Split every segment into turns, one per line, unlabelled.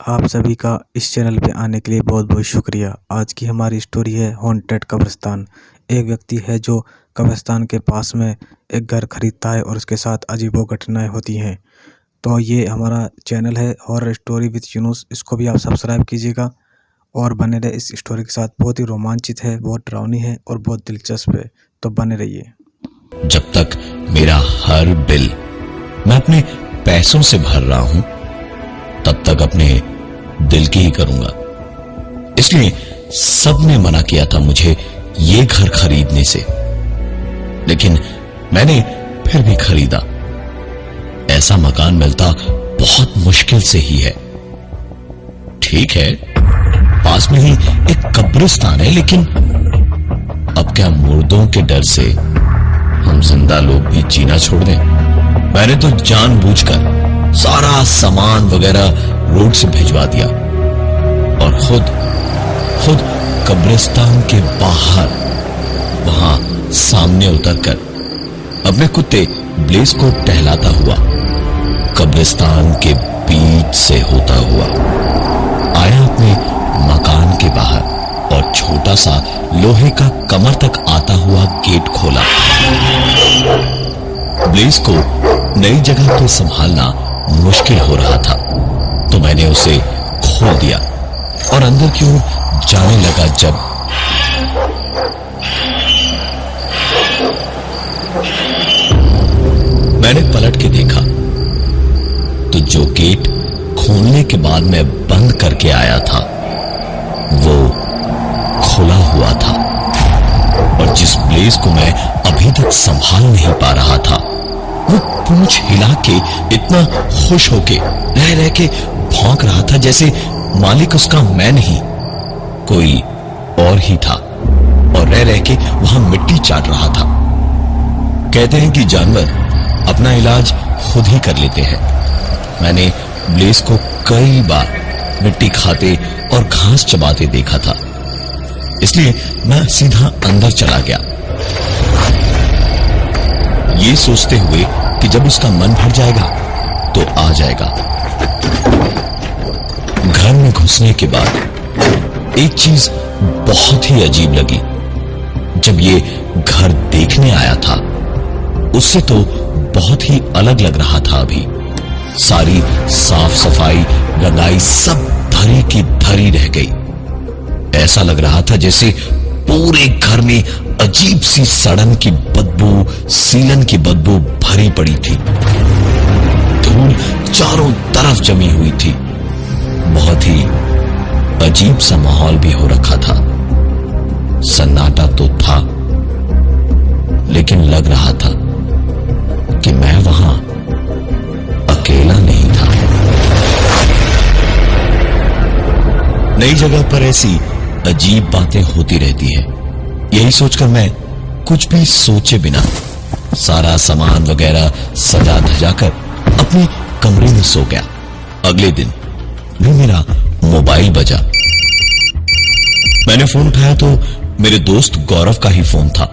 आप सभी का इस चैनल पे आने के लिए बहुत बहुत शुक्रिया। आज की हमारी स्टोरी है हॉन्टेड कब्रिस्तान। एक व्यक्ति है जो कब्रिस्तान के पास में एक घर खरीदता है और उसके साथ अजीबो घटनाएं होती हैं। तो ये हमारा चैनल है हॉरर स्टोरी विद यूनुस, इसको भी आप सब्सक्राइब कीजिएगा और बने रहे इस स्टोरी के साथ। बहुत ही रोमांचित है, बहुत डरावनी है और बहुत दिलचस्प है, तो बने रहिए।
जब तक मेरा हर बिल मैं अपने पैसों से भर रहा हूं, तब तक अपने दिल की ही करूंगा। इसलिए सबने मना किया था मुझे ये घर खरीदने से, लेकिन मैंने फिर भी खरीदा। ऐसा मकान मिलता बहुत मुश्किल से ही है। ठीक है, पास में ही एक कब्रिस्तान है, लेकिन अब क्या मुर्दों के डर से हम जिंदा लोग भी जीना छोड़ दें? मैंने तो जानबूझकर सारा सामान वगैरह रोड से भिजवा दिया और खुद कब्रिस्तान के बाहर वहां सामने उतरकर अपने कुत्ते ब्लेज को टहलाता हुआ कब्रिस्तान के बीच से होता हुआ आया अपने मकान के बाहर और छोटा सा लोहे का कमर तक आता हुआ गेट खोला। ब्लेज को नई जगह पर संभालना मुश्किल हो रहा था, तो मैंने उसे खोल दिया और अंदर की ओर जाने लगा। जब मैंने पलट के देखा तो जो गेट खोलने के बाद मैं बंद करके आया था वो खुला हुआ था, और जिस ब्लेज को मैं अभी तक संभाल नहीं पा रहा था वो पूंछ हिला के इतना खुश होके रह रह के भौंक रहा था जैसे मालिक उसका मैं नहीं कोई और ही था, और रह रह के वहां मिट्टी चाट रहा था। कहते हैं कि जानवर अपना इलाज खुद ही कर लेते हैं। मैंने ब्लेज को कई बार मिट्टी खाते और घास चबाते देखा था, इसलिए मैं सीधा अंदर चला गया, ये सोचते हुए कि जब उसका मन भर जाएगा तो आ जाएगा। घर में घुसने के बाद एक चीज बहुत ही अजीब लगी। जब ये घर देखने आया था उससे तो बहुत ही अलग लग रहा था। अभी सारी साफ सफाई रंगाई सब धरी की धरी रह गई। ऐसा लग रहा था जैसे पूरे घर में अजीब सी सड़न की बदबू, सीलन की बदबू भरी पड़ी थी। धूल चारों तरफ जमी हुई थी। बहुत ही अजीब सा माहौल भी हो रखा था। सन्नाटा तो था, लेकिन लग रहा था कि मैं वहां अकेला नहीं था। नई जगह पर ऐसी अजीब बातें होती रहती हैं। यही सोचकर मैं कुछ भी सोचे बिना सारा सामान वगैरह सजा धजा कर अपने कमरे में सो गया। अगले दिन भी मेरा मोबाइल बजा। मैंने फोन उठाया तो मेरे दोस्त गौरव का ही फोन था।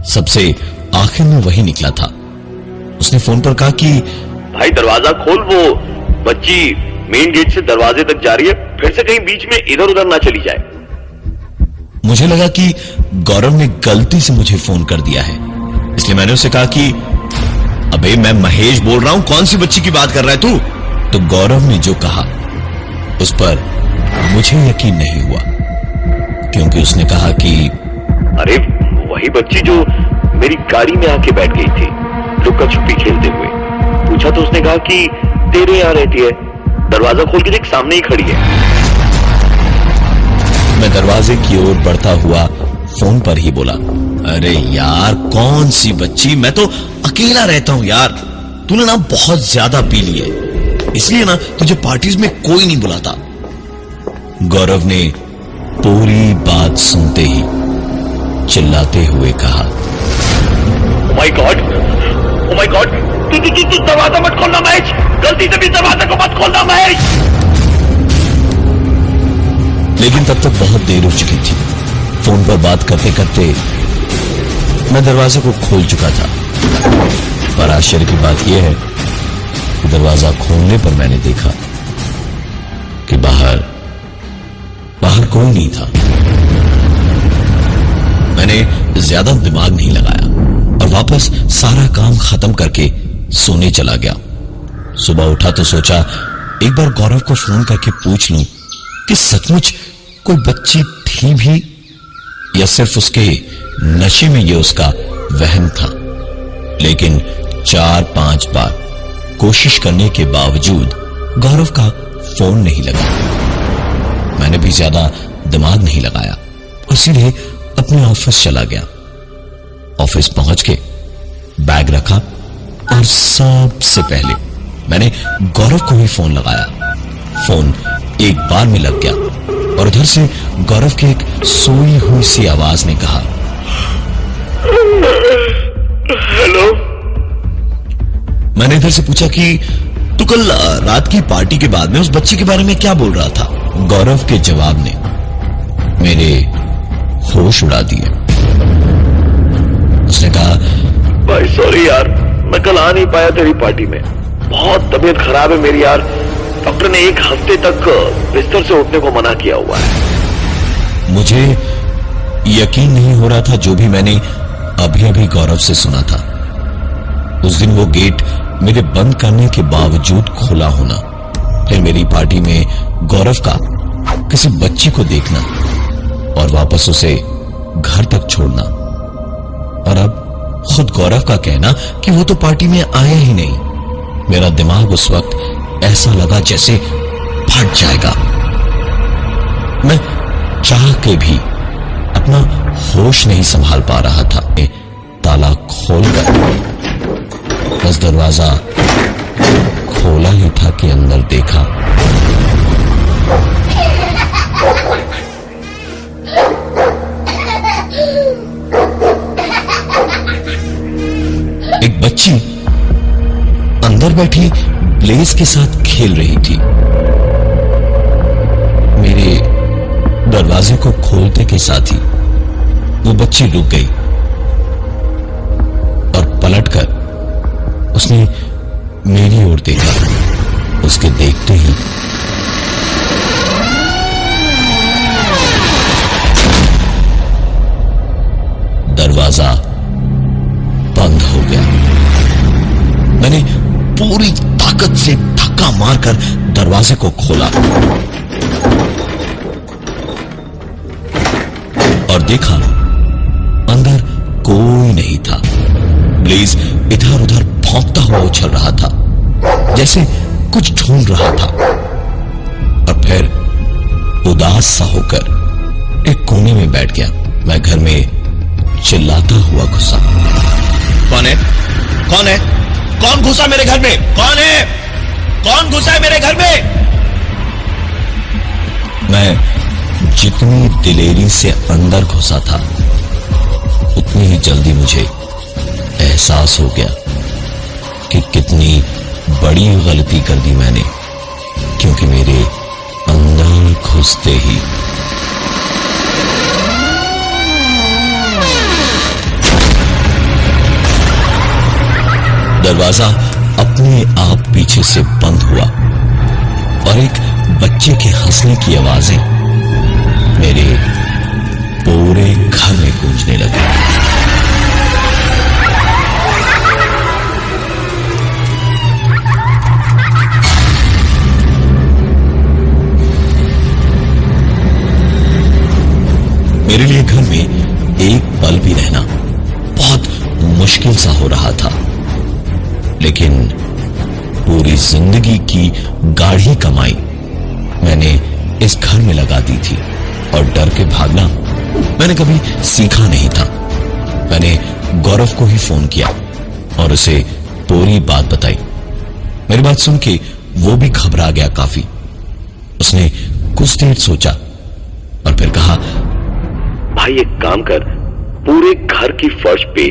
सबसे आखिर में वही निकला था। उसने फोन पर कहा कि
भाई दरवाजा खोल, वो बच्ची मेन गेट से दरवाजे तक जा रही है, फिर से कहीं बीच में इधर उधर ना चली जाए।
मुझे लगा कि गौरव ने गलती से मुझे फोन कर दिया है, इसलिए मैंने उसे कहा कि अबे मैं महेश बोल रहा हूं, कौन सी बच्ची की बात कर रहा है तू? तो गौरव ने जो कहा उस पर मुझे यकीन नहीं हुआ, क्योंकि उसने कहा कि
अरे वही बच्ची जो मेरी गाड़ी में आके बैठ गई थी लुक्का छुपी खेलते हुए। पूछा तो उसने कहा कि तेरे यहां रहती है, दरवाजा खोल के देख सामने ही खड़ी है।
मैं दरवाजे की ओर बढ़ता हुआ फोन पर ही बोला, अरे यार कौन सी बच्ची, मैं तो अकेला रहता हूं यार। तूने ना बहुत ज्यादा पी ली है, इसलिए ना तुझे पार्टीज में कोई नहीं बुलाता। गौरव ने पूरी बात सुनते ही चिल्लाते हुए कहा,
ओ माय गॉड, तू दरवाजा मत खोलना महेश, गलती से भी दरवाजा को मत खोलना महेश।
लेकिन तब तक बहुत देर हो चुकी थी। फोन पर बात करते करते मैं दरवाजे को खोल चुका था। पर आश्चर्य की बात यह है कि दरवाजा खोलने पर मैंने देखा कोई नहीं था। मैंने ज्यादा दिमाग नहीं लगाया और वापस सारा काम खत्म करके सोने चला गया। सुबह उठा तो सोचा एक बार गौरव को फोन करके पूछ लूं कि सचमुच कोई बच्ची थी भी या सिर्फ उसके नशे में ये उसका वहम था। लेकिन 4-5 बार कोशिश करने के बावजूद गौरव का फोन नहीं लगा। मैंने भी ज्यादा दिमाग नहीं लगाया और सीधे अपने ऑफिस चला गया। ऑफिस पहुंच के बैग रखा और सबसे पहले मैंने गौरव को ही फोन लगाया। फोन एक बार में लग गया और उधर से गौरव की एक सोई हुई सी आवाज ने कहा,
हेलो।
मैंने इधर से पूछा कि तू कल रात की पार्टी के बाद में उस बच्ची के बारे में क्या बोल रहा था। गौरव के जवाब ने मेरे होश उड़ा दिए। उसने कहा,
भाई सॉरी यार, मैं कल आ नहीं पाया तेरी पार्टी में। बहुत तबीयत खराब है मेरी यार। डॉक्टर ने 1 हफ्ते तक बिस्तर से उठने को मना किया हुआ है।
मुझे यकीन नहीं हो रहा था जो भी मैंने अभी अभी गौरव से सुना था। उस दिन वो गेट मेरे बंद करने के बावजूद खुला होना, फिर मेरी पार्टी में गौरव का किसी बच्ची को देखना और वापस उसे घर तक छोड़ना, और अब खुद गौरव का कहना कि वो तो पार्टी में आया ही नहीं। मेरा दिमाग उस वक्त ऐसा लगा जैसे फट जाएगा। मैं चाह के भी अपना होश नहीं संभाल पा रहा था। ताला खोलकर बस दरवाजा खोला ही था कि अंदर देखा एक बच्ची अंदर बैठी ब्लेज के साथ खेल रही थी। मेरे दरवाजे को खोलते के साथ ही वो बच्ची रुक गई और पलटकर उसने मेरी ओर देखा। उसके देखते ही दरवाजा बंद हो गया। मैंने पूरी ताकत से धक्का मारकर दरवाजे को खोला और देखा अंदर कोई नहीं था। ब्लेज इधर उधर भौंकता हुआ उछल रहा था, जैसे कुछ ढूंढ रहा था, और फिर उदास सा होकर एक कोने में बैठ गया। मैं घर में चिल्लाता हुआ घुसा। कौन है? कौन है? कौन घुसा मेरे घर में? कौन है? कौन घुसा है मेरे घर में? मैं जितनी दिलेरी से अंदर घुसा था उतनी ही जल्दी मुझे एहसास हो गया कि कितनी बड़ी गलती कर दी मैंने, क्योंकि मेरे अंदर घुसते ही दरवाजा अपने आप पीछे से बंद हुआ और एक बच्चे के हंसने की आवाजें मेरे पूरे घर में गूंजने लगी। मेरे लिए घर में एक पल भी रहना बहुत मुश्किल सा हो रहा था, लेकिन पूरी जिंदगी की गाढ़ी कमाई मैंने इस घर में लगा दी थी और डर के भागना मैंने कभी सीखा नहीं था। मैंने गौरव को ही फोन किया और उसे पूरी बात बताई। मेरी बात सुन के वो भी घबरा गया काफी। उसने कुछ देर सोचा और फिर कहा,
भाई एक काम कर, पूरे घर की फर्श पे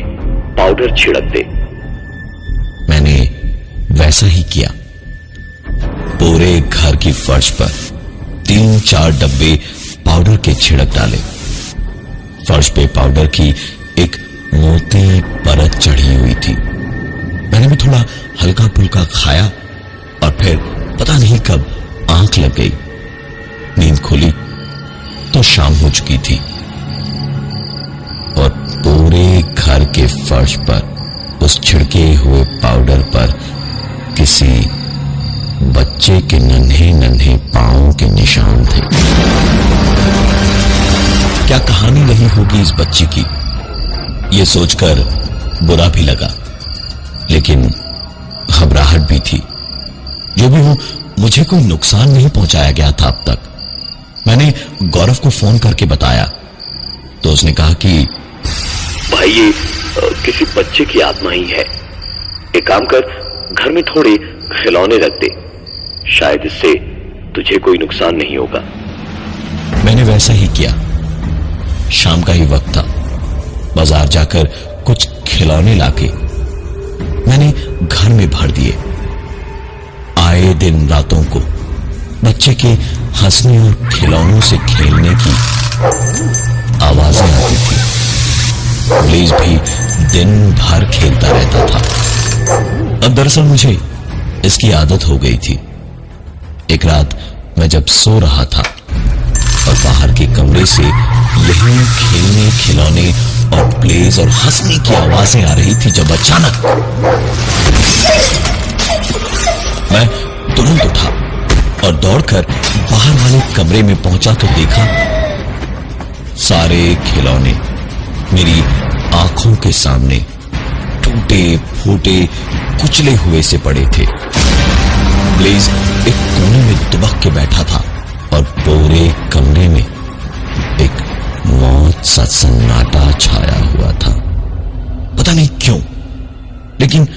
पाउडर छिड़क दे।
मैंने वैसा ही किया। पूरे घर की फर्श पर 3-4 डब्बे पाउडर के छिड़क डाले। फर्श पे पाउडर की एक मोटी परत चढ़ी हुई थी। मैंने भी थोड़ा हल्का फुल्का खाया और फिर पता नहीं कब आंख लग गई। नींद खुली तो शाम हो चुकी थी और पूरे घर के फर्श पर उस छिड़के हुए पाउडर पर किसी बच्चे के नन्हे नन्हे पांवों के निशान थे। क्या कहानी रही होगी इस बच्ची की, यह सोचकर बुरा भी लगा, लेकिन घबराहट भी थी। जो भी हो, मुझे कोई नुकसान नहीं पहुंचाया गया था अब तक। मैंने गौरव को फोन करके बताया तो उसने कहा कि
भाई ये किसी बच्चे की आत्मा ही है। एक काम कर, घर में थोड़े खिलौने रख दे, शायद इससे तुझे कोई नुकसान नहीं होगा।
मैंने वैसा ही किया। शाम का ही वक्त था। बाजार जाकर कुछ खिलौने लाके मैंने घर में भर दिए। आए दिन रातों को बच्चे के हंसने और खिलौनों से खेलने की आवाजें आती थी। ब्लेज भी दिन भर खेलता रहता था। अब दरअसल मुझे इसकी आदत हो गई थी। एक रात मैं जब सो रहा था और बाहर के कमरे से यही खेलने, खिलौने और ब्लेज और हंसने की आवाजें आ रही थी, जब अचानक मैं तुरंत उठा और दौड़कर बाहर वाले कमरे में पहुंचा तो देखा सारे खिलौने मेरी आंखों के सामने टूटे फूटे कुचले हुए से पड़े थे। ब्लेज एक कोने में दुबक के बैठा था और पूरे कमरे में एक मौत सा सन्नाटा छाया हुआ था। पता नहीं क्यों, लेकिन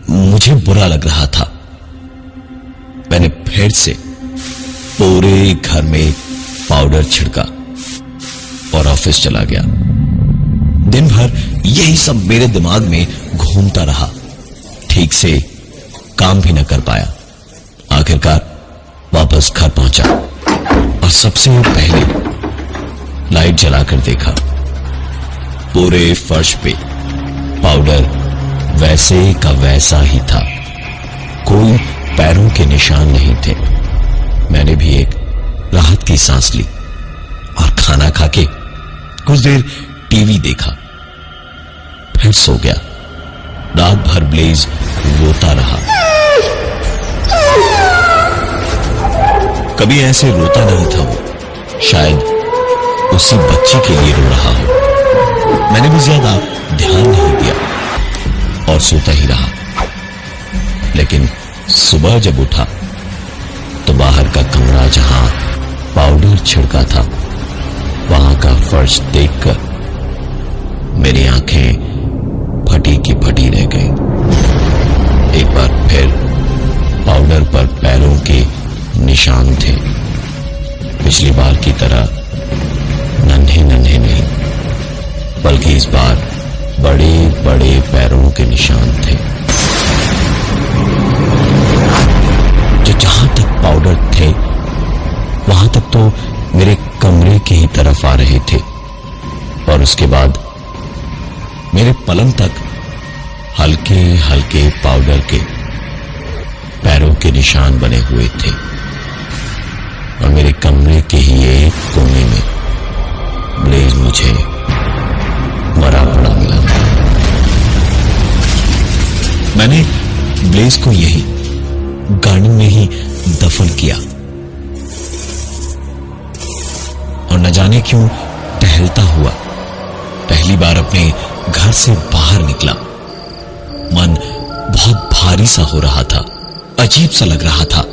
मुझे बुरा लग रहा था। मैंने फिर से पूरे घर में पाउडर छिड़का और ऑफिस चला गया। दिन भर यही सब मेरे दिमाग में घूमता रहा। ठीक से काम भी न कर पाया। आखिरकार वापस घर पहुंचा और सबसे पहले लाइट जलाकर देखा। पूरे फर्श पे पाउडर वैसे का वैसा ही था। कोई पैरों के निशान नहीं थे। मैंने भी एक राहत की सांस ली और खाना खाके कुछ देर टीवी देखा, फिर सो गया। रात भर ब्लेज रोता रहा। कभी ऐसे रोता नहीं था वो, शायद उसी बच्ची के लिए रो रहा हो। मैंने भी ज्यादा ध्यान नहीं दिया और सोता ही रहा। लेकिन सुबह जब उठा तो बाहर का कमरा जहां पाउडर छिड़का था, वहां का फर्श देखकर मेरी आंखें फटी की फटी रह गई। एक बार फिर पाउडर पर पैरों के निशान थे। पिछली बार की तरह नन्हे नन्हे नहीं, बल्कि इस बार बड़े बड़े पैरों के निशान थे, जो जहां तक पाउडर थे वहां तक तो मेरे कमरे की ही तरफ आ रहे थे, और उसके बाद मेरे पलंग तक हल्के हल्के पाउडर के पैरों के निशान बने हुए थे। और मेरे कमरे के ही एक कोने में ब्लेज मुझे मरा पड़ा मिला। मैंने ब्लेज को यही गार्डन में ही दफन किया और न जाने क्यों टहलता हुआ पहली बार अपने घर से बाहर निकला। मन बहुत भारी सा हो रहा था, अजीब सा लग रहा था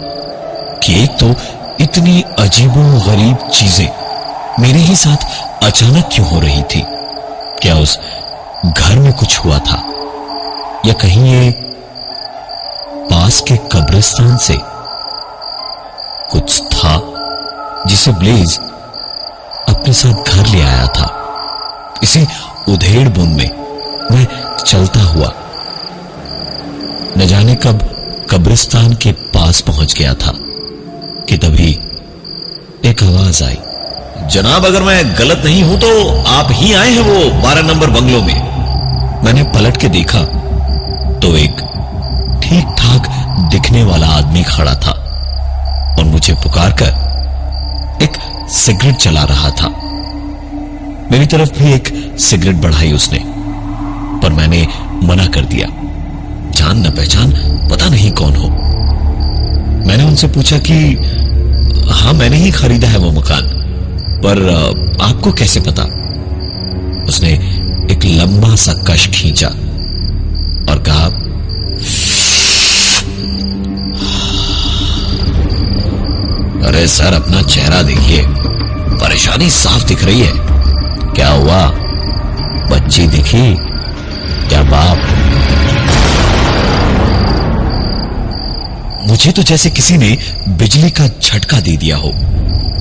कि एक तो इतनी अजीबो गरीब चीजें मेरे ही साथ अचानक क्यों हो रही थी। क्या उस घर में कुछ हुआ था, या कहीं ये पास के कब्रिस्तान से कुछ था जिसे ब्लेज अपने साथ घर ले आया था। इसी उधेड़ बुन में मैं चलता हुआ न जाने कब कब्रिस्तान के पास पहुंच गया था कि तभी एक आवाज आई, जनाब अगर मैं गलत नहीं हूं तो आप ही आए हैं वो 12 नंबर बंगलों में। मैंने पलट के देखा तो एक ठीक ठाक दिखने वाला आदमी खड़ा था और मुझे पुकारकर एक सिगरेट जला रहा था। मेरी तरफ भी एक सिगरेट बढ़ाई उसने, पर मैंने मना कर दिया। जान न पहचान, पता नहीं कौन हो। मैंने उनसे पूछा कि हाँ, मैंने ही खरीदा है वो मकान, पर आपको कैसे पता? उसने एक लंबा सा कश खींचा और कहा, अरे सर, अपना चेहरा देखिए, परेशानी साफ दिख रही है। क्या हुआ? बच्ची दिखी क्या बाप? मुझे तो जैसे किसी ने बिजली का झटका दे दिया हो।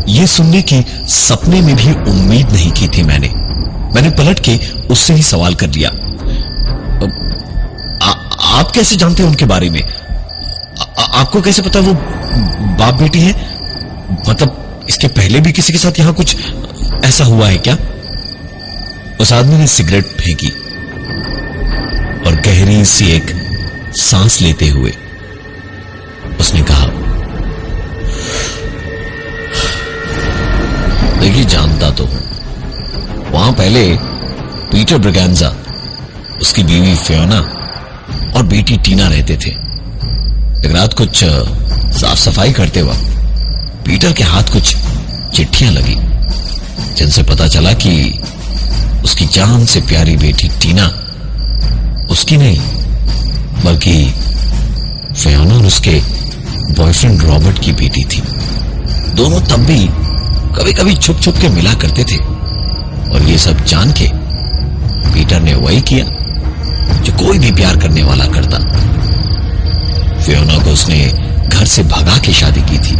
यह सुनने की सपने में भी उम्मीद नहीं की थी मैंने पलट के उससे ही सवाल कर लिया, आप कैसे जानते हैं उनके बारे में? आपको कैसे पता वो बाप बेटी है? मतलब इसके पहले भी किसी के साथ यहां कुछ ऐसा हुआ है क्या? उस आदमी ने सिगरेट फेंकी और गहरी सी एक सांस लेते हुए उसने कहा, देखिए, जानता तो वहां पहले पीटर ब्रिगेंजा, उसकी बीवी फियोना और बेटी टीना रहते थे। एक रात कुछ साफ सफाई करते वक्त पीटर के हाथ कुछ चिट्ठियां लगी, जिनसे पता चला कि उसकी जान से प्यारी बेटी टीना उसकी नहीं, बल्कि फियोना और उसके बॉयफ्रेंड रॉबर्ट की बेटी थी। दोनों तब भी कभी कभी छुप छुप के मिला करते थे, और ये सब जान के पीटर ने वही किया जो कोई भी प्यार करने वाला करता। फियोना को उसने घर से भगा के शादी की थी।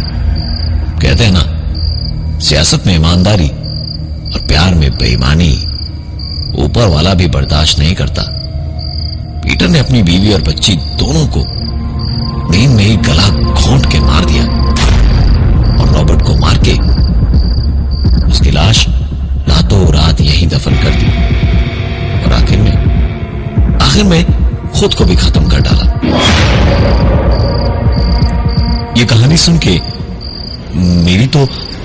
कहते हैं ना, सियासत में ईमानदारी और प्यार में बेईमानी ऊपर वाला भी बर्दाश्त नहीं करता। पीटर ने अपनी बीवी और बच्ची दोनों को नींद में ही गला घोंट के मार दिया और रॉबर्ट को मार के उसकी लाश रातों रात यहीं दफन कर दी, और आखिर में खुद को भी खत्म कर डाला। ये कहानी सुन के मेरी तो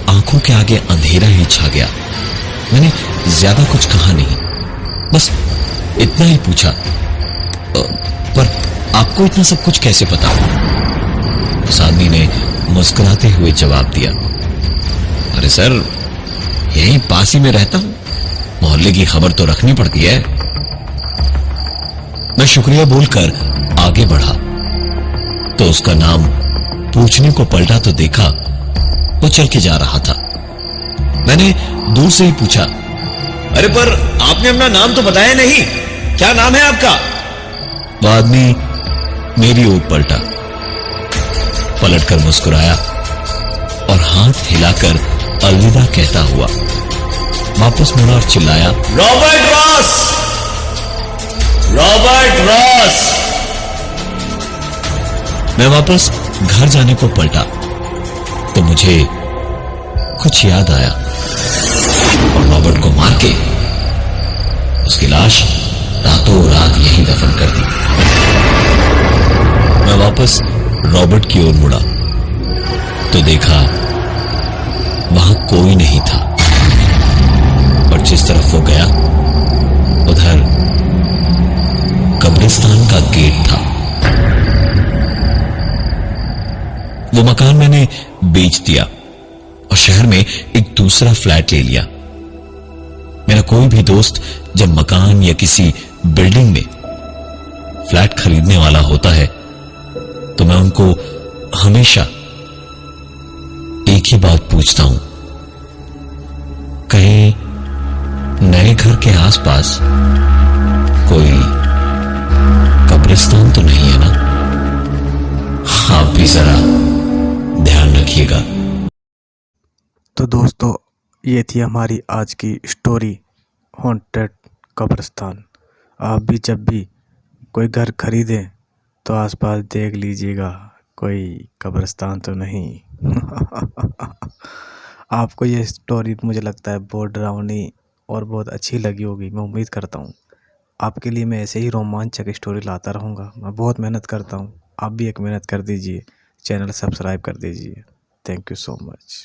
आंखों के आगे अंधेरा ही छा गया। मैंने ज्यादा कुछ कहा नहीं, बस इतना ही पूछा, पर आपको इतना सब कुछ कैसे पता? उस आदमी ने मुस्कुराते हुए जवाब दिया, अरे सर, यहीं पास ही में रहता हूं, मोहल्ले की खबर तो रखनी पड़ती है। मैं शुक्रिया बोलकर आगे बढ़ा तो उसका नाम पूछने को पलटा तो देखा वो चल के जा रहा था। मैंने दूर से ही पूछा, अरे पर आपने अपना नाम तो बताया नहीं, क्या नाम है आपका? वो आदमी मेरी ओर पलटा, पलटकर मुस्कुराया और हाथ हिलाकर अलविदा कहता हुआ वापस मुड़ा और चिल्लाया, रॉबर्ट रॉस! Robert Ross! मैं वापस घर जाने को पलटा तो मुझे कुछ याद आया और रॉबर्ट को मार के उसकी लाश रातों रात यहीं दफन कर दी। मैं वापस रॉबर्ट की ओर मुड़ा तो देखा वहां कोई नहीं था, और जिस तरफ वो गया उधर कब्रिस्तान का गेट था। वो मकान मैंने बेच दिया और शहर में एक दूसरा फ्लैट ले लिया। मेरा कोई भी दोस्त जब मकान या किसी बिल्डिंग में फ्लैट खरीदने वाला होता है तो मैं उनको हमेशा एक ही बात पूछता हूं, कहीं नए घर के आसपास कोई कब्रिस्तान तो नहीं है ना? आप भी जरा ध्यान रखिएगा।
तो दोस्तों, ये थी हमारी आज की स्टोरी, हॉन्टेड कब्रिस्तान। आप भी जब भी कोई घर खरीदें तो आसपास देख लीजिएगा कोई कब्रिस्तान तो नहीं। आपको ये स्टोरी मुझे लगता है बहुत डरावनी और बहुत अच्छी लगी होगी। मैं उम्मीद करता हूँ आपके लिए मैं ऐसे ही रोमांचक स्टोरी लाता रहूँगा। मैं बहुत मेहनत करता हूँ, आप भी एक मेहनत कर दीजिए, चैनल सब्सक्राइब कर दीजिए। Thank you so much.